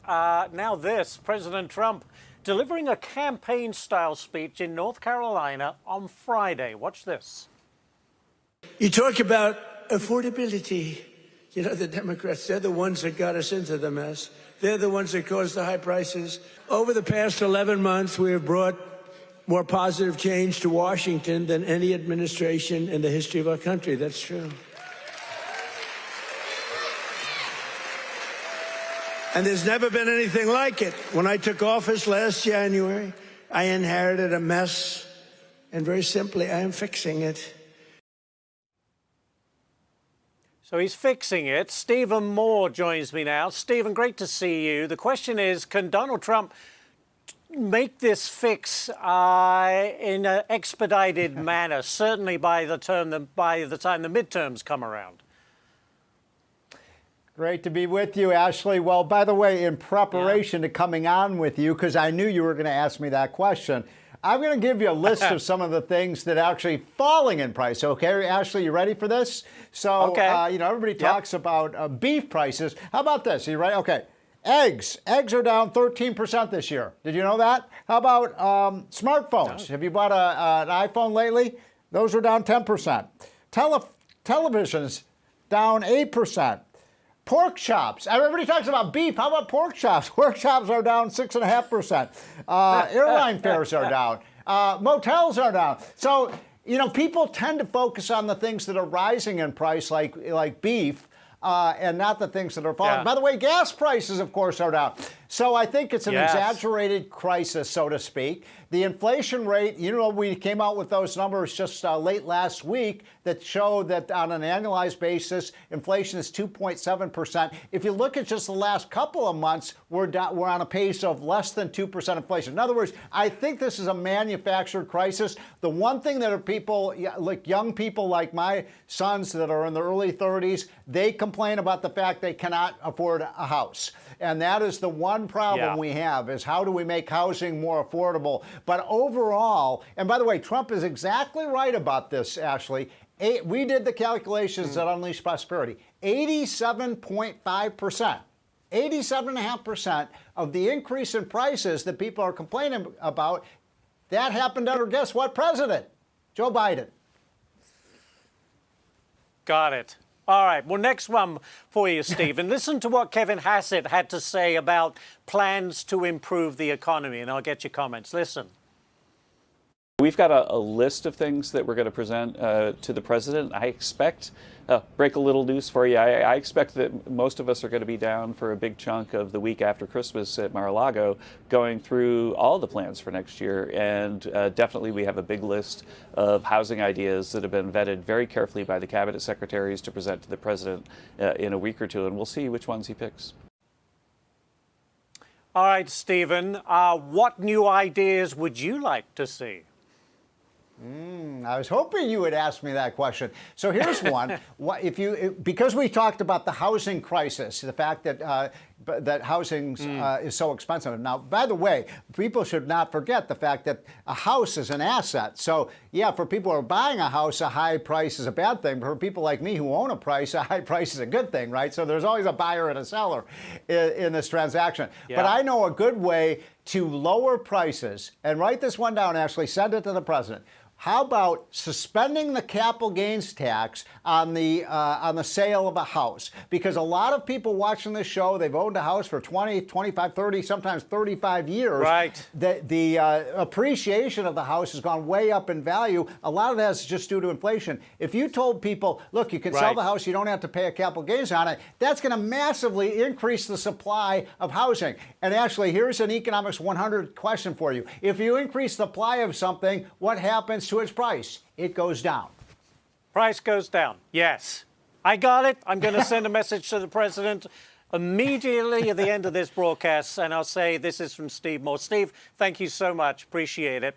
Now this, President Trump delivering a campaign-style speech in North Carolina on Friday. Watch this. You talk about affordability. You know, the Democrats, they're the ones that got us into the mess. They're the ones that caused the high prices. Over the past 11 months, we have brought more positive change to Washington than any administration in the history of our country. That's true. And there's never been anything like it. When I took office last January, I inherited a mess. And very simply, I am fixing it. So he's fixing it. Stephen Moore joins me now. Stephen, great to see you. The question is, can Donald Trump make this fix in an expedited manner, certainly by the time the midterms come around? Great to be with you, Ashley. Well, by the way, in preparation to coming on with you, because I knew you were going to ask me that question, I'm going to give you a list of some of the things that are actually falling in price. Okay, Ashley, you ready for this? So, you know, everybody talks about beef prices. How about this? Are you ready? Okay. Eggs. Eggs are down 13% this year. Did you know that? How about smartphones? Have you bought an iPhone lately? Those are down 10%. Televisions down 8%. Pork chops. Everybody talks about beef. How about pork chops? Pork chops are down 6.5%. Airline fares are down. Motels are down. So, you know, people tend to focus on the things that are rising in price, like beef, and not the things that are falling. By the way, gas prices, of course, are down. So I think it's an exaggerated crisis, so to speak. The inflation rate, you know, we came out with those numbers just late last week that showed that on an annualized basis, inflation is 2.7%. If you look at just the last couple of months, we're on a pace of less than 2% inflation. In other words, I think this is a manufactured crisis. The one thing that are people, like young people like my sons that are in their early 30s, they complain about the fact they cannot afford a house. And that is the one problem we have, is how do we make housing more affordable? But overall, and by the way, Trump is exactly right about this, Ashley. We did the calculations at Unleash Prosperity. 87.5%, 87.5% of the increase in prices that people are complaining about, that happened under, guess what, president? Joe Biden. Got it. All right. Well, next one for you, Stephen. Listen to what Kevin Hassett had to say about plans to improve the economy, and I'll get your comments. Listen. We've got a list of things that we're going to present to the president. I expect, break a little news for you, I expect that most of us are going to be down for a big chunk of the week after Christmas at Mar-a-Lago, going through all the plans for next year. And definitely we have a big list of housing ideas that have been vetted very carefully by the cabinet secretaries to present to the president in a week or two, and we'll see which ones he picks. All right, Stephen, what new ideas would you like to see? I was hoping you would ask me that question. So here's one. Because we talked about the housing crisis, the fact that that housing is so expensive. Now, by the way, people should not forget the fact that a house is an asset. So, yeah, for people who are buying a house, a high price is a bad thing. But for people like me who own a high price is a good thing, right? So there's always a buyer and a seller in this transaction. But I know a good way to lower prices, and write this one down, Ashley, send it to the president. How about suspending the capital gains tax on the sale of a house? Because a lot of people watching this show, they've owned a house for 20, 25, 30, sometimes 35 years. Right. The appreciation of the house has gone way up in value. A lot of that is just due to inflation. If you told people, look, you can sell the house, you don't have to pay a capital gains on it, that's going to massively increase the supply of housing. And actually, here's an Economics 100 question for you. If you increase the supply of something, what happens to its price? It goes down. Price goes down. Yes. I got it. I'm going to send a message to the president immediately at the end of this broadcast, and I'll say this is from Steve Moore. Steve, thank you so much. Appreciate it.